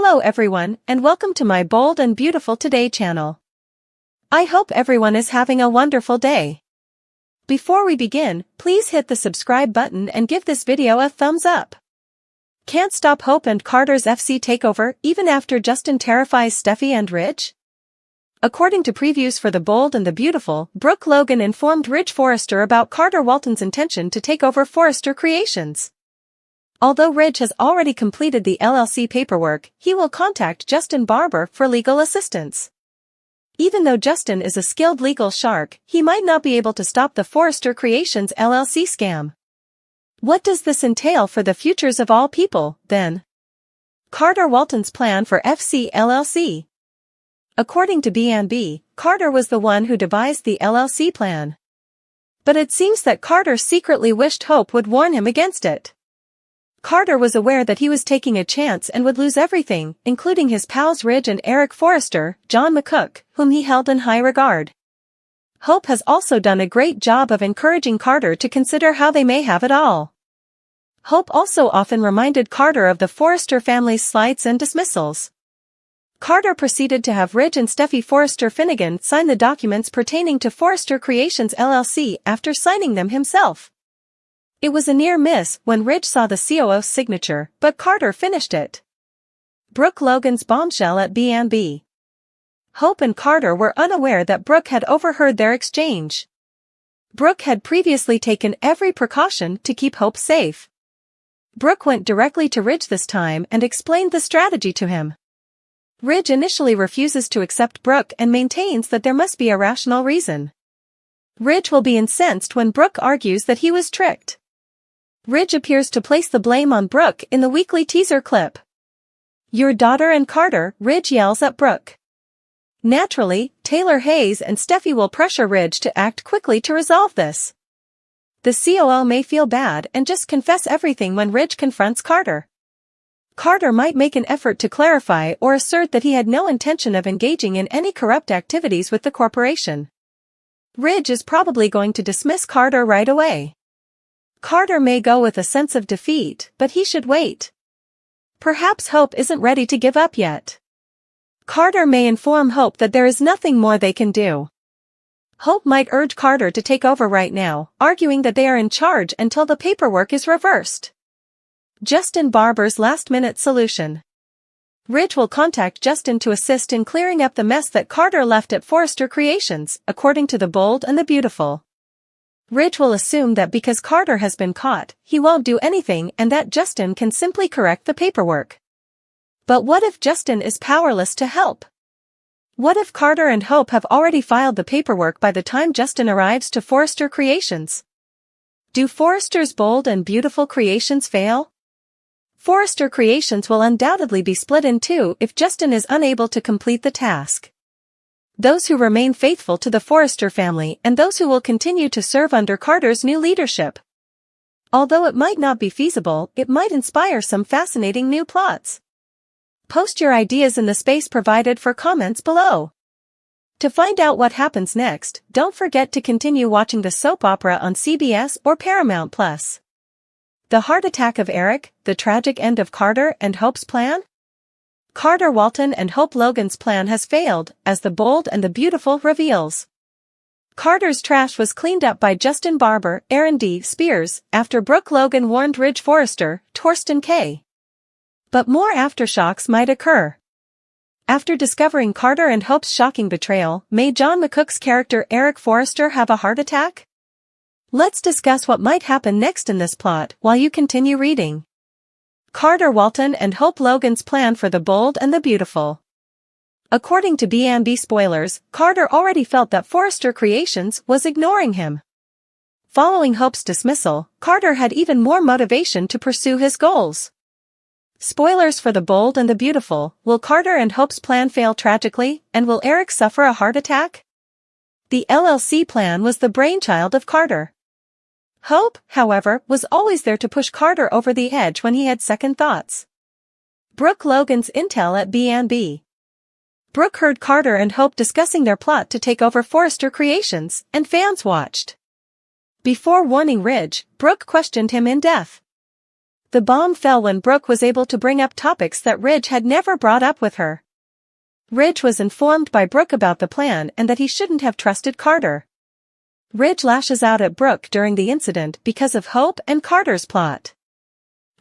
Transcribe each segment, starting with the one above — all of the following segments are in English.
Hello everyone, and welcome to my Bold and Beautiful Today channel. I hope everyone is having a wonderful day. Before we begin, please hit the subscribe button and give this video a thumbs up. Can't stop Hope and Carter's FC takeover even after Justin terrifies Steffy and Ridge? According to previews for The Bold and the Beautiful, Brooke Logan informed Ridge Forrester about Carter Walton's intention to take over Forrester Creations. Although Ridge has already completed the LLC paperwork, he will contact Justin Barber for legal assistance. Even though Justin is a skilled legal shark, he might not be able to stop the Forrester Creations LLC scam. What does this entail for the futures of all people, then? Carter Walton's plan for FC LLC. According to B&B, Carter was the one who devised the LLC plan. But it seems that Carter secretly wished Hope would warn him against it. Carter was aware that he was taking a chance and would lose everything, including his pals Ridge and Eric Forrester, John McCook, whom he held in high regard. Hope has also done a great job of encouraging Carter to consider how they may have it all. Hope also often reminded Carter of the Forrester family's slights and dismissals. Carter proceeded to have Ridge and Steffy Forrester Finnegan sign the documents pertaining to Forrester Creations LLC after signing them himself. It was a near miss when Ridge saw the COO's signature, but Carter finished it. Brooke Logan's bombshell at B&B. Hope and Carter were unaware that Brooke had overheard their exchange. Brooke had previously taken every precaution to keep Hope safe. Brooke went directly to Ridge this time and explained the strategy to him. Ridge initially refuses to accept Brooke and maintains that there must be a rational reason. Ridge will be incensed when Brooke argues that he was tricked. Ridge appears to place the blame on Brooke in the weekly teaser clip. "Your daughter and Carter," Ridge yells at Brooke. Naturally, Taylor Hayes and Steffy will pressure Ridge to act quickly to resolve this. The COO may feel bad and just confess everything when Ridge confronts Carter. Carter might make an effort to clarify or assert that he had no intention of engaging in any corrupt activities with the corporation. Ridge is probably going to dismiss Carter right away. Carter may go with a sense of defeat, but he should wait. Perhaps Hope isn't ready to give up yet. Carter may inform Hope that there is nothing more they can do. Hope might urge Carter to take over right now, arguing that they are in charge until the paperwork is reversed. Justin Barber's last-minute solution. Ridge will contact Justin to assist in clearing up the mess that Carter left at Forrester Creations, according to The Bold and the Beautiful. Ridge will assume that because Carter has been caught, he won't do anything and that Justin can simply correct the paperwork. But what if Justin is powerless to help? What if Carter and Hope have already filed the paperwork by the time Justin arrives to Forrester Creations? Do Forrester's bold and beautiful creations fail? Forrester Creations will undoubtedly be split in two if Justin is unable to complete the task. Those who remain faithful to the Forrester family and those who will continue to serve under Carter's new leadership. Although it might not be feasible, it might inspire some fascinating new plots. Post your ideas in the space provided for comments below. To find out what happens next, don't forget to continue watching the soap opera on CBS or Paramount+. The heart attack of Eric, the tragic end of Carter and Hope's plan? Carter Walton and Hope Logan's plan has failed, as The Bold and the Beautiful reveals. Carter's trash was cleaned up by Justin Barber, Aaron D. Spears, after Brooke Logan warned Ridge Forrester, Torsten K. But more aftershocks might occur. After discovering Carter and Hope's shocking betrayal, may John McCook's character Eric Forrester have a heart attack? Let's discuss what might happen next in this plot while you continue reading. Carter Walton and Hope Logan's plan for The Bold and the Beautiful. According to B&B spoilers, Carter already felt that Forrester Creations was ignoring him. Following Hope's dismissal, Carter had even more motivation to pursue his goals. Spoilers for The Bold and the Beautiful. Will Carter and Hope's plan fail tragically, and will Eric suffer a heart attack? The LLC plan was the brainchild of Carter. Hope, however, was always there to push Carter over the edge when he had second thoughts. Brooke Logan's intel at B&B. Brooke heard Carter and Hope discussing their plot to take over Forrester Creations, and fans watched. Before warning Ridge, Brooke questioned him in depth. The bomb fell when Brooke was able to bring up topics that Ridge had never brought up with her. Ridge was informed by Brooke about the plan and that he shouldn't have trusted Carter. Ridge lashes out at Brooke during the incident because of Hope and Carter's plot.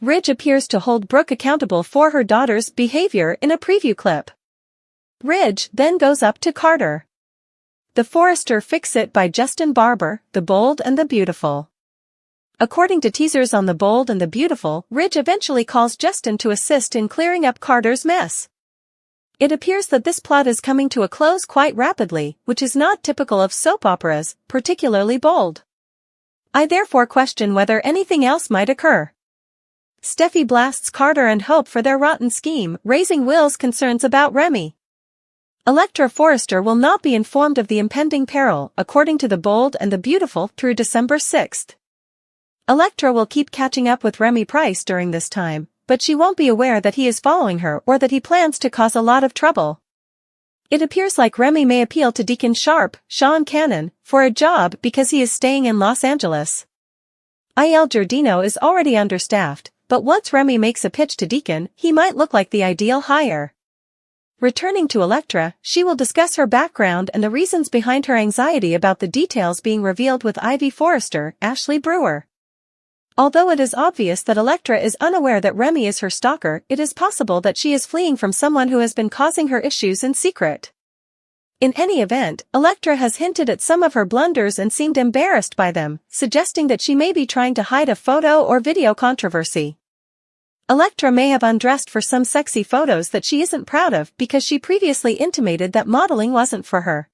Ridge appears to hold Brooke accountable for her daughter's behavior in a preview clip. Ridge then goes up to Carter. The Forrester Fix-It by Justin Barber, The Bold and the Beautiful. According to teasers on The Bold and the Beautiful, Ridge eventually calls Justin to assist in clearing up Carter's mess. It appears that this plot is coming to a close quite rapidly, which is not typical of soap operas, particularly bold. I therefore question whether anything else might occur. Steffy blasts Carter and Hope for their rotten scheme, raising Will's concerns about Remy. Electra Forrester will not be informed of the impending peril, according to The Bold and the Beautiful, through December 6th. Electra will keep catching up with Remy Price during this time, but she won't be aware that he is following her or that he plans to cause a lot of trouble. It appears like Remy may appeal to Deacon Sean Cannon, for a job because he is staying in Los Angeles. Il Giardino is already understaffed, but once Remy makes a pitch to Deacon, he might look like the ideal hire. Returning to Electra, she will discuss her background and the reasons behind her anxiety about the details being revealed with Ivy Forrester, Ashley Brewer. Although it is obvious that Electra is unaware that Remy is her stalker, it is possible that she is fleeing from someone who has been causing her issues in secret. In any event, Electra has hinted at some of her blunders and seemed embarrassed by them, suggesting that she may be trying to hide a photo or video controversy. Electra may have undressed for some sexy photos that she isn't proud of because she previously intimated that modeling wasn't for her.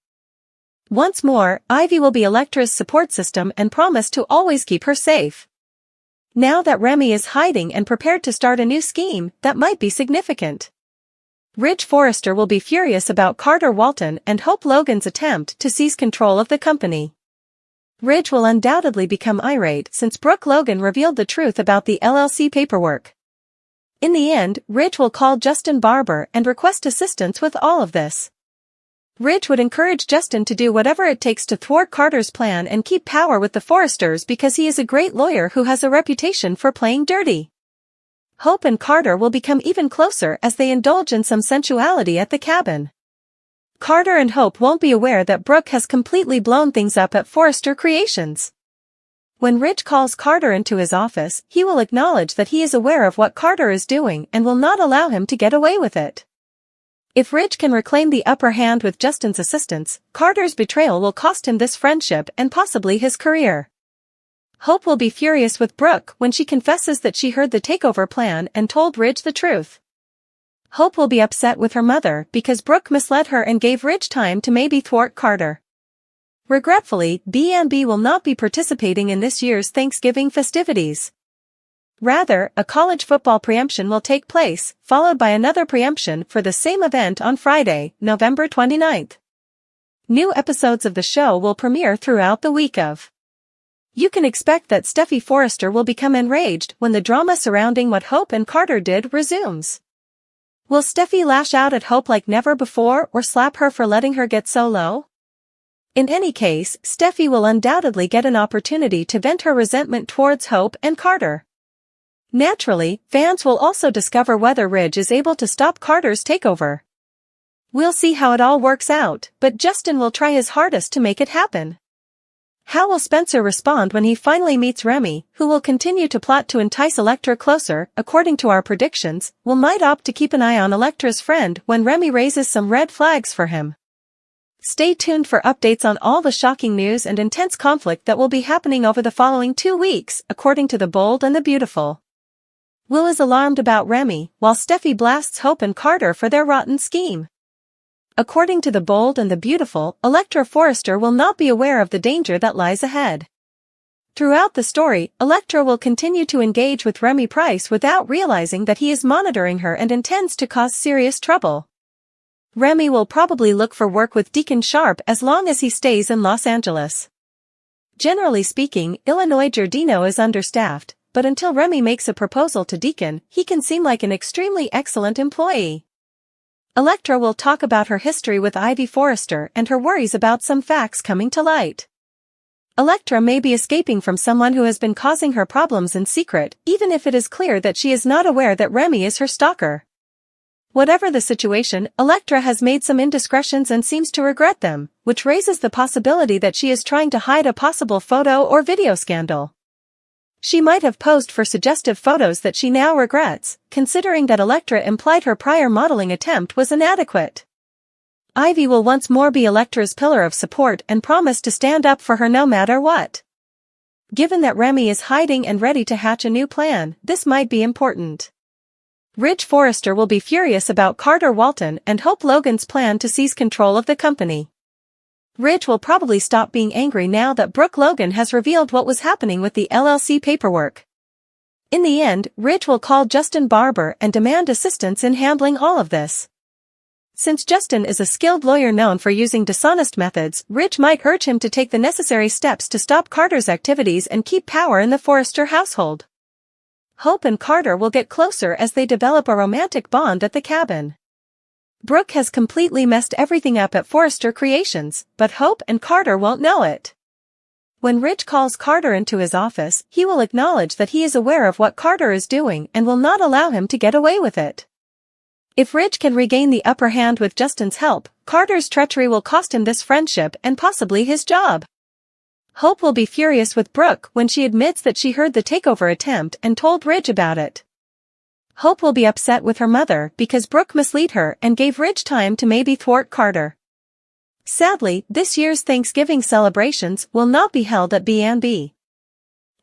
Once more, Ivy will be Electra's support system and promise to always keep her safe. Now that Remy is hiding and prepared to start a new scheme, that might be significant. Ridge Forrester will be furious about Carter Walton and Hope Logan's attempt to seize control of the company. Ridge will undoubtedly become irate since Brooke Logan revealed the truth about the LLC paperwork. In the end, Ridge will call Justin Barber and request assistance with all of this. Ridge would encourage Justin to do whatever it takes to thwart Carter's plan and keep power with the Forresters because he is a great lawyer who has a reputation for playing dirty. Hope and Carter will become even closer as they indulge in some sensuality at the cabin. Carter and Hope won't be aware that Brooke has completely blown things up at Forrester Creations. When Ridge calls Carter into his office, he will acknowledge that he is aware of what Carter is doing and will not allow him to get away with it. If Ridge can reclaim the upper hand with Justin's assistance, Carter's betrayal will cost him this friendship and possibly his career. Hope will be furious with Brooke when she confesses that she heard the takeover plan and told Ridge the truth. Hope will be upset with her mother because Brooke misled her and gave Ridge time to maybe thwart Carter. Regretfully, B&B will not be participating in this year's Thanksgiving festivities. Rather, a college football preemption will take place, followed by another preemption for the same event on Friday, November 29th. New episodes of the show will premiere throughout the week of. You can expect that Steffy Forrester will become enraged when the drama surrounding what Hope and Carter did resumes. Will Steffy lash out at Hope like never before or slap her for letting her get so low? In any case, Steffy will undoubtedly get an opportunity to vent her resentment towards Hope and Carter. Naturally, fans will also discover whether Ridge is able to stop Carter's takeover. We'll see how it all works out, but Justin will try his hardest to make it happen. How will Spencer respond when he finally meets Remy, who will continue to plot to entice Electra closer? According to our predictions, Will might opt to keep an eye on Electra's friend when Remy raises some red flags for him. Stay tuned for updates on all the shocking news and intense conflict that will be happening over the following 2 weeks, according to The Bold and the Beautiful. Will is alarmed about Remy, while Steffy blasts Hope and Carter for their rotten scheme. According to The Bold and the Beautiful, Electra Forrester will not be aware of the danger that lies ahead. Throughout the story, Electra will continue to engage with Remy Price without realizing that he is monitoring her and intends to cause serious trouble. Remy will probably look for work with Deacon as long as he stays in Los Angeles. Generally speaking, Illinois Giardino is understaffed, but until Remy makes a proposal to Deacon, he can seem like an extremely excellent employee. Electra will talk about her history with Ivy Forrester and her worries about some facts coming to light. Electra may be escaping from someone who has been causing her problems in secret, even if it is clear that she is not aware that Remy is her stalker. Whatever the situation, Electra has made some indiscretions and seems to regret them, which raises the possibility that she is trying to hide a possible photo or video scandal. She might have posed for suggestive photos that she now regrets, considering that Electra implied her prior modeling attempt was inadequate. Ivy will once more be Electra's pillar of support and promise to stand up for her no matter what. Given that Remy is hiding and ready to hatch a new plan, this might be important. Ridge Forrester will be furious about Carter Walton and Hope Logan's plan to seize control of the company. Ridge will probably stop being angry now that Brooke Logan has revealed what was happening with the LLC paperwork. In the end, Ridge will call Justin Barber and demand assistance in handling all of this. Since Justin is a skilled lawyer known for using dishonest methods, Ridge might urge him to take the necessary steps to stop Carter's activities and keep power in the Forrester household. Hope and Carter will get closer as they develop a romantic bond at the cabin. Brooke has completely messed everything up at Forrester Creations, but Hope and Carter won't know it. When Ridge calls Carter into his office, he will acknowledge that he is aware of what Carter is doing and will not allow him to get away with it. If Ridge can regain the upper hand with Justin's help, Carter's treachery will cost him this friendship and possibly his job. Hope will be furious with Brooke when she admits that she heard the takeover attempt and told Ridge about it. Hope will be upset with her mother because Brooke misled her and gave Ridge time to maybe thwart Carter. Sadly, this year's Thanksgiving celebrations will not be held at B&B.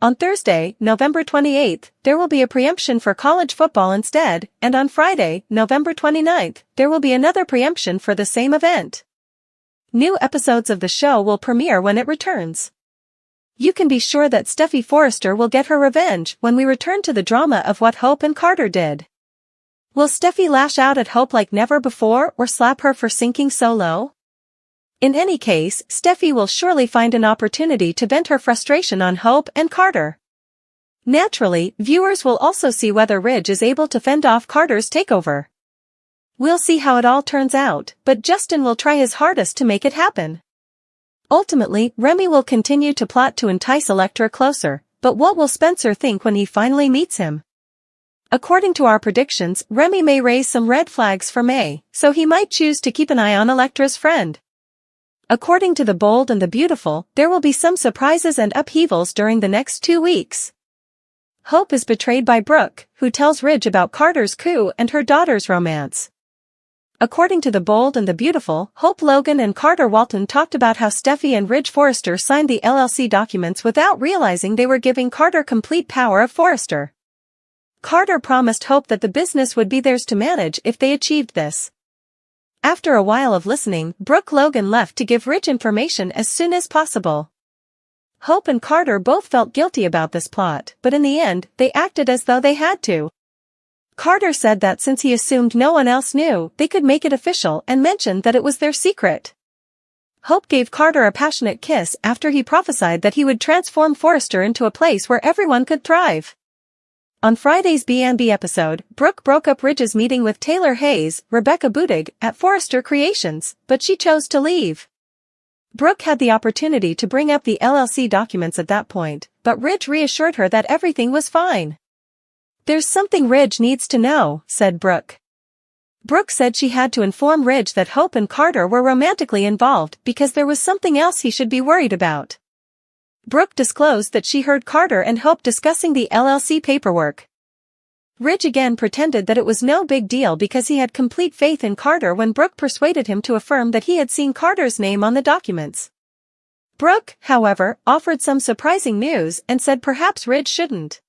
On Thursday, November 28th, there will be a preemption for college football instead, and on Friday, November 29th, there will be another preemption for the same event. New episodes of the show will premiere when it returns. You can be sure that Steffy Forrester will get her revenge when we return to the drama of what Hope and Carter did. Will Steffy lash out at Hope like never before or slap her for sinking so low? In any case, Steffy will surely find an opportunity to vent her frustration on Hope and Carter. Naturally, viewers will also see whether Ridge is able to fend off Carter's takeover. We'll see how it all turns out, but Justin will try his hardest to make it happen. Ultimately, Remy will continue to plot to entice Electra closer, but what will Spencer think when he finally meets him? According to our predictions, Remy may raise some red flags for May, so he might choose to keep an eye on Electra's friend. According to The Bold and the Beautiful, there will be some surprises and upheavals during the next 2 weeks. Hope is betrayed by Brooke, who tells Ridge about Carter's coup and her daughter's romance. According to The Bold and the Beautiful, Hope Logan and Carter Walton talked about how Steffy and Ridge Forrester signed the LLC documents without realizing they were giving Carter complete power of Forrester. Carter promised Hope that the business would be theirs to manage if they achieved this. After a while of listening, Brooke Logan left to give Ridge information as soon as possible. Hope and Carter both felt guilty about this plot, but in the end, they acted as though they had to. Carter said that since he assumed no one else knew, they could make it official and mentioned that it was their secret. Hope gave Carter a passionate kiss after he prophesied that he would transform Forrester into a place where everyone could thrive. On Friday's B&B episode, Brooke broke up Ridge's meeting with Taylor Hayes, Rebecca Budig, at Forrester Creations, but she chose to leave. Brooke had the opportunity to bring up the LLC documents at that point, but Ridge reassured her that everything was fine. "There's something Ridge needs to know," said Brooke. Brooke said she had to inform Ridge that Hope and Carter were romantically involved because there was something else he should be worried about. Brooke disclosed that she heard Carter and Hope discussing the LLC paperwork. Ridge again pretended that it was no big deal because he had complete faith in Carter when Brooke persuaded him to affirm that he had seen Carter's name on the documents. Brooke, however, offered some surprising news and said perhaps Ridge shouldn't.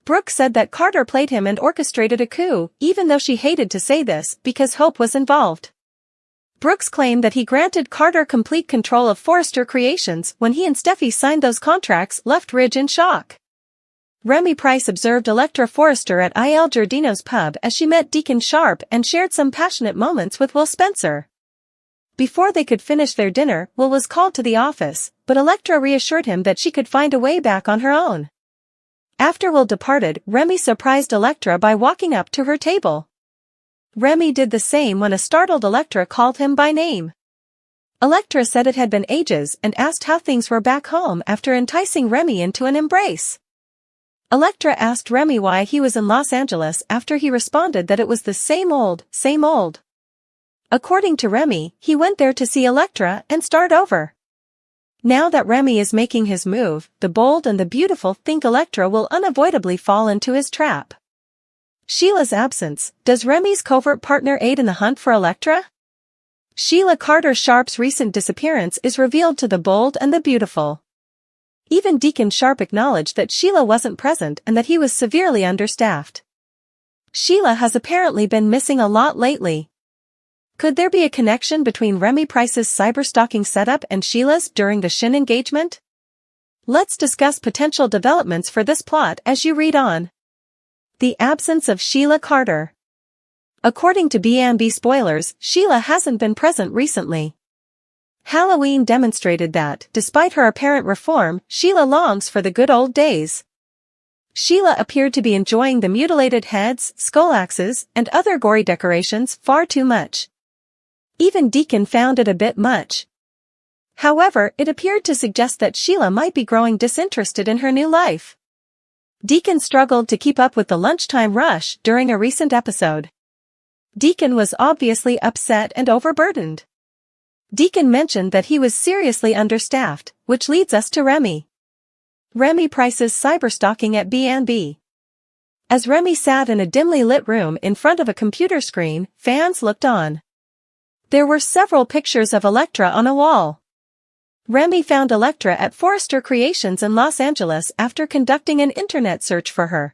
Brooke said that Carter played him and orchestrated a coup, even though she hated to say this because Hope was involved. Brooke's claim that he granted Carter complete control of Forrester Creations when he and Steffy signed those contracts left Ridge in shock. Remy Price observed Electra Forrester at Il Giardino's pub as she met Deacon Sharp and shared some passionate moments with Will Spencer. Before they could finish their dinner, Will was called to the office, but Electra reassured him that she could find a way back on her own. After Will departed, Remy surprised Electra by walking up to her table. Remy did the same when a startled Electra called him by name. Electra said it had been ages and asked how things were back home after enticing Remy into an embrace. Electra asked Remy why he was in Los Angeles after he responded that it was the same old, same old. According to Remy, he went there to see Electra and start over. Now that Remy is making his move, the bold and the beautiful think Electra will unavoidably fall into his trap. Sheila's absence. Does Remy's covert partner aid in the hunt for Electra? Sheila Carter Sharp's recent disappearance is revealed to the bold and the beautiful. Even Deacon Sharp acknowledged that Sheila wasn't present and that he was severely understaffed. Sheila has apparently been missing a lot lately. Could there be a connection between Remy Price's cyberstalking setup and Sheila's during the Shin engagement? Let's discuss potential developments for this plot as you read on. The absence of Sheila Carter. According to B&B spoilers, Sheila hasn't been present recently. Halloween demonstrated that, despite her apparent reform, Sheila longs for the good old days. Sheila appeared to be enjoying the mutilated heads, skull axes, and other gory decorations far too much. Even Deacon found it a bit much. However, it appeared to suggest that Sheila might be growing disinterested in her new life. Deacon struggled to keep up with the lunchtime rush during a recent episode. Deacon was obviously upset and overburdened. Deacon mentioned that he was seriously understaffed, which leads us to Remy. Remy Price's cyberstalking at B&B. As Remy sat in a dimly lit room in front of a computer screen, fans looked on. There were several pictures of Electra on a wall. Remy found Electra at Forrester Creations in Los Angeles after conducting an internet search for her.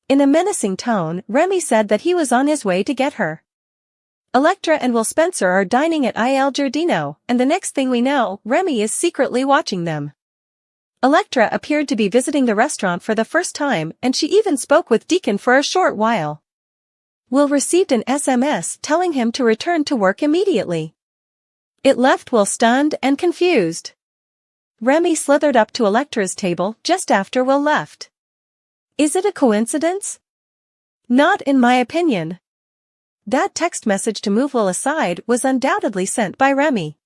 In a menacing tone, Remy said that he was on his way to get her. Electra and Will Spencer are dining at Il Giardino, and the next thing we know, Remy is secretly watching them. Electra appeared to be visiting the restaurant for the first time, and she even spoke with Deacon for a short while. Will received an SMS telling him to return to work immediately. It left Will stunned and confused. Remy slithered up to Electra's table just after Will left. Is it a coincidence? Not in my opinion. That text message to move Will aside was undoubtedly sent by Remy.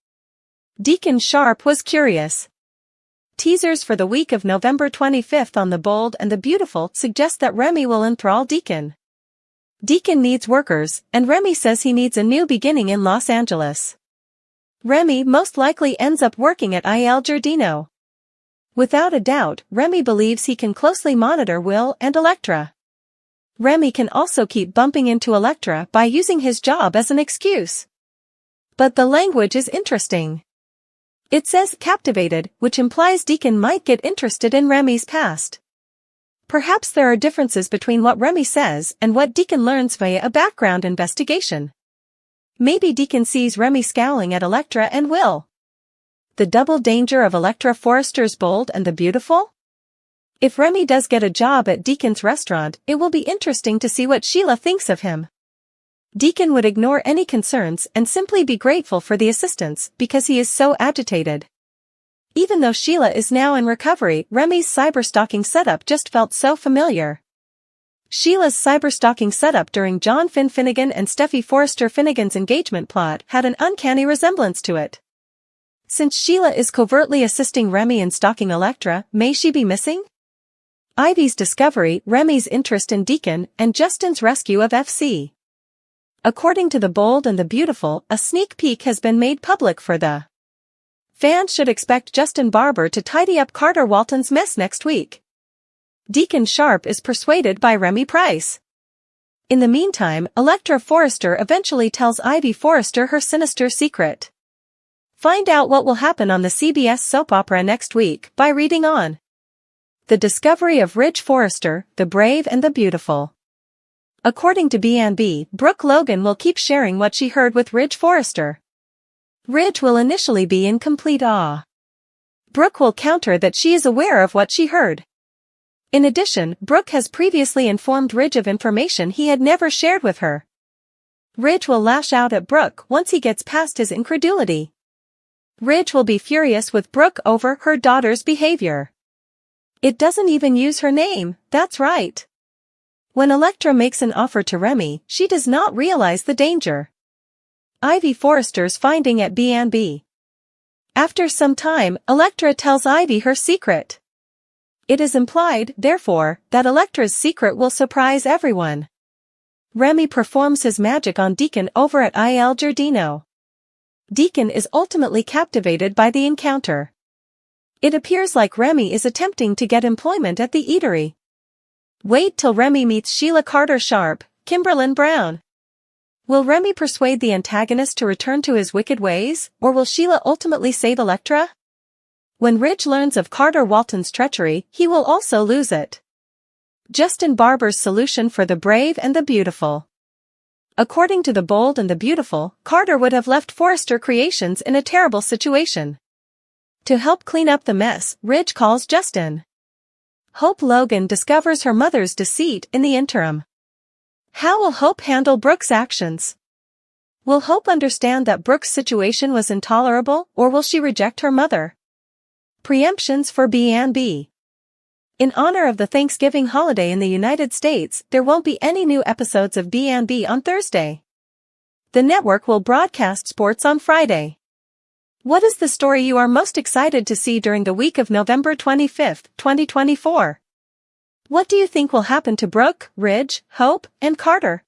Deacon Sharp was curious. Teasers for the week of November 25th on The Bold and the Beautiful suggest that Remy will enthrall Deacon. Deacon needs workers, and Remy says he needs a new beginning in Los Angeles. Remy most likely ends up working at Il Giardino. Without a doubt, Remy believes he can closely monitor Will and Electra. Remy can also keep bumping into Electra by using his job as an excuse. But the language is interesting. It says captivated, which implies Deacon might get interested in Remy's past. Perhaps there are differences between what Remy says and what Deacon learns via a background investigation. Maybe Deacon sees Remy scowling at Electra and Will. The double danger of Electra Forrester's Bold and the Beautiful? If Remy does get a job at Deacon's restaurant, it will be interesting to see what Sheila thinks of him. Deacon would ignore any concerns and simply be grateful for the assistance because he is so agitated. Even though Sheila is now in recovery, Remy's cyberstalking setup just felt so familiar. Sheila's cyberstalking setup during John Finn Finnegan and Steffy Forrester Finnegan's engagement plot had an uncanny resemblance to it. Since Sheila is covertly assisting Remy in stalking Electra, may she be missing? Ivy's discovery, Remy's interest in Deacon, and Justin's rescue of FC. According to The Bold and the Beautiful, a sneak peek has been made public for the fans should expect Justin Barber to tidy up Carter Walton's mess next week. Deacon Sharp is persuaded by Remy Price. In the meantime, Electra Forrester eventually tells Ivy Forrester her sinister secret. Find out what will happen on the CBS soap opera next week by reading on. The discovery of Ridge Forrester, the Brave and the Beautiful. According to B&B, Brooke Logan will keep sharing what she heard with Ridge Forrester. Ridge will initially be in complete awe. Brooke will counter that she is aware of what she heard. In addition, Brooke has previously informed Ridge of information he had never shared with her. Ridge will lash out at Brooke once he gets past his incredulity. Ridge will be furious with Brooke over her daughter's behavior. It doesn't even use her name, that's right. When Electra makes an offer to Remy, she does not realize the danger. Ivy Forrester's finding at B&B. After some time, Electra tells Ivy her secret. It is implied, therefore, that Electra's secret will surprise everyone. Remy performs his magic on Deacon over at Il Giardino. Deacon is ultimately captivated by the encounter. It appears like Remy is attempting to get employment at the eatery. Wait till Remy meets Sheila Carter-Sharp, Kimberlyn Brown. Will Remy persuade the antagonist to return to his wicked ways, or will Sheila ultimately save Electra? When Ridge learns of Carter Walton's treachery, he will also lose it. Justin Barber's solution for the brave and the beautiful. According to the bold and the beautiful, Carter would have left Forrester Creations in a terrible situation. To help clean up the mess, Ridge calls Justin. Hope Logan discovers her mother's deceit in the interim. How will Hope handle Brooke's actions? Will Hope understand that Brooke's situation was intolerable, or will she reject her mother? Preemptions for B&B. In honor of the Thanksgiving holiday in the United States, there won't be any new episodes of B&B on Thursday. The network will broadcast sports on Friday. What is the story you are most excited to see during the week of November 25, 2024? What do you think will happen to Brooke, Ridge, Hope, and Carter?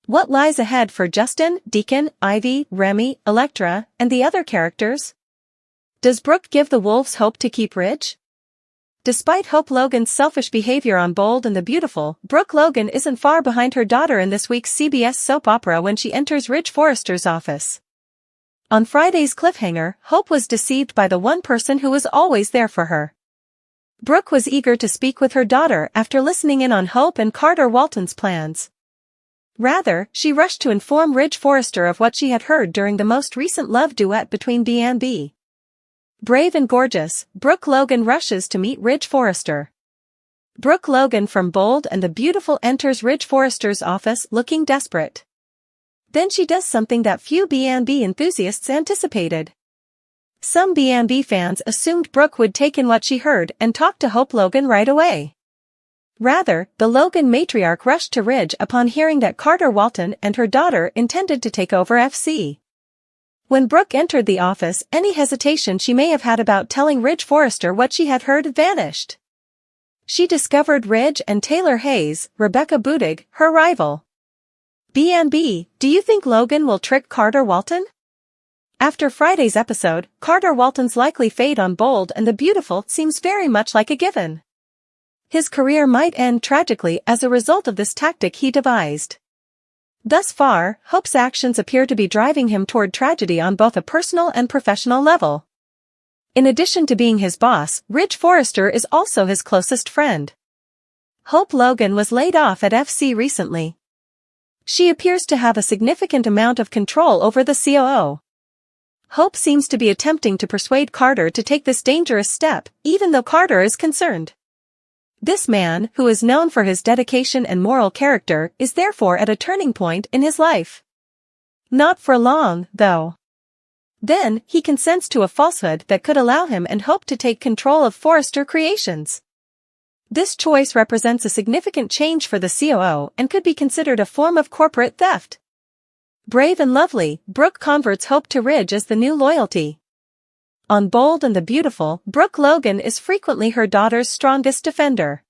What lies ahead for Justin, Deacon, Ivy, Remy, Electra, and the other characters? Does Brooke give the wolves hope to keep Ridge? Despite Hope Logan's selfish behavior on Bold and the Beautiful, Brooke Logan isn't far behind her daughter in this week's CBS soap opera when she enters Ridge Forrester's office. On Friday's cliffhanger, Hope was deceived by the one person who was always there for her. Brooke was eager to speak with her daughter after listening in on Hope and Carter Walton's plans. Rather, she rushed to inform Ridge Forrester of what she had heard during the most recent love duet between B&B. Brave and gorgeous, Brooke Logan rushes to meet Ridge Forrester. Brooke Logan from Bold and the Beautiful enters Ridge Forrester's office looking desperate. Then she does something that few B&B enthusiasts anticipated. Some B&B fans assumed Brooke would take in what she heard and talk to Hope Logan right away. Rather, the Logan matriarch rushed to Ridge upon hearing that Carter Walton and her daughter intended to take over FC. When Brooke entered the office, any hesitation she may have had about telling Ridge Forrester what she had heard vanished. She discovered Ridge and Taylor Hayes, Rebecca Budig, her rival. B&B, do you think Logan will trick Carter Walton? After Friday's episode, Carter Walton's likely fate on Bold and the Beautiful seems very much like a given. His career might end tragically as a result of this tactic he devised. Thus far, Hope's actions appear to be driving him toward tragedy on both a personal and professional level. In addition to being his boss, Ridge Forrester is also his closest friend. Hope Logan was laid off at FC recently. She appears to have a significant amount of control over the COO. Hope seems to be attempting to persuade Carter to take this dangerous step, even though Carter is concerned. This man, who is known for his dedication and moral character, is therefore at a turning point in his life. Not for long, though. Then, he consents to a falsehood that could allow him and Hope to take control of Forrester Creations. This choice represents a significant change for the COO and could be considered a form of corporate theft. Brave and lovely, Brooke converts Hope to Ridge as the new loyalty. On Bold and the Beautiful, Brooke Logan is frequently her daughter's strongest defender.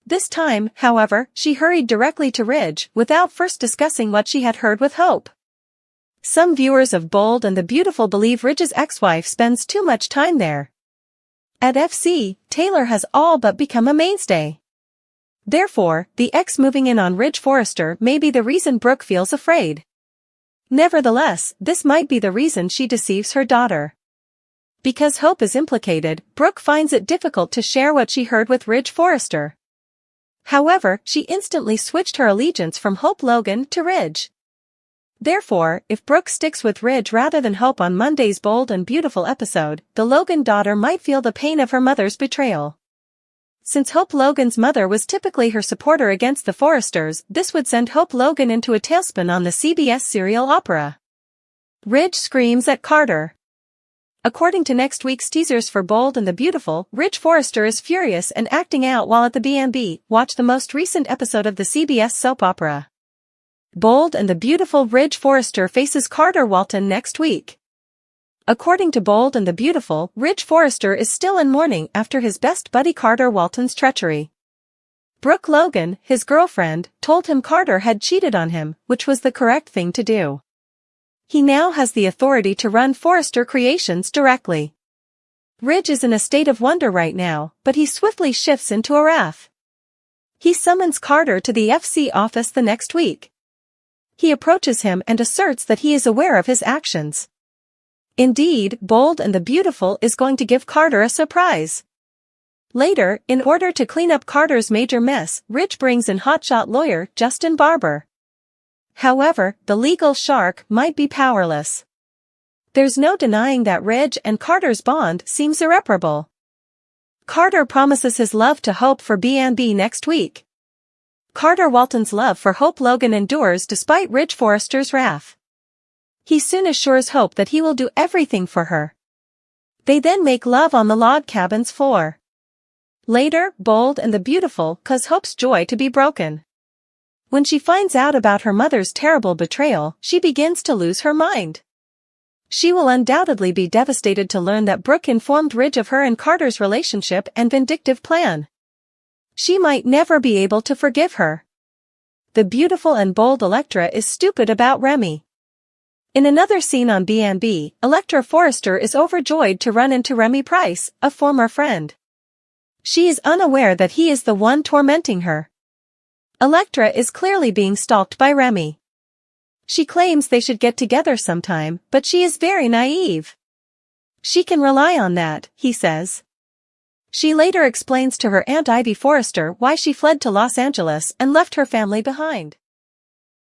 This time, however, she hurried directly to Ridge without first discussing what she had heard with Hope. Some viewers of Bold and the Beautiful believe Ridge's ex-wife spends too much time there. At FC, Taylor has all but become a mainstay. Therefore, the ex moving in on Ridge Forrester may be the reason Brooke feels afraid. Nevertheless, this might be the reason she deceives her daughter. Because Hope is implicated, Brooke finds it difficult to share what she heard with Ridge Forrester. However, she instantly switched her allegiance from Hope Logan to Ridge. Therefore, if Brooke sticks with Ridge rather than Hope on Monday's Bold and Beautiful episode, the Logan daughter might feel the pain of her mother's betrayal. Since Hope Logan's mother was typically her supporter against the Forresters, this would send Hope Logan into a tailspin on the CBS serial opera. Ridge screams at Carter. According to next week's teasers for Bold and the Beautiful, Ridge Forrester is furious and acting out while at the B&B. Watch the most recent episode of the CBS soap opera. Bold and the Beautiful. Ridge Forrester faces Carter Walton next week. According to Bold and the Beautiful, Ridge Forrester is still in mourning after his best buddy Carter Walton's treachery. Brooke Logan, his girlfriend, told him Carter had cheated on him, which was the correct thing to do. He now has the authority to run Forrester Creations directly. Ridge is in a state of wonder right now, but he swiftly shifts into a wrath. He summons Carter to the FC office the next week. He approaches him and asserts that he is aware of his actions. Indeed, Bold and the Beautiful is going to give Carter a surprise. Later, in order to clean up Carter's major mess, Ridge brings in hotshot lawyer Justin Barber. However, the legal shark might be powerless. There's no denying that Ridge and Carter's bond seems irreparable. Carter promises his love to Hope for B&B next week. Carter Walton's love for Hope Logan endures despite Ridge Forrester's wrath. He soon assures Hope that he will do everything for her. They then make love on the log cabin's floor. Later, Bold and the Beautiful cause Hope's joy to be broken. When she finds out about her mother's terrible betrayal, she begins to lose her mind. She will undoubtedly be devastated to learn that Brooke informed Ridge of her and Carter's relationship and vindictive plan. She might never be able to forgive her. The beautiful and bold Electra is stupid about Remy. In another scene on B&B, Electra Forrester is overjoyed to run into Remy Price, a former friend. She is unaware that he is the one tormenting her. Electra is clearly being stalked by Remy. She claims they should get together sometime, but she is very naive. She can rely on that, he says. She later explains to her Aunt Ivy Forrester why she fled to Los Angeles and left her family behind.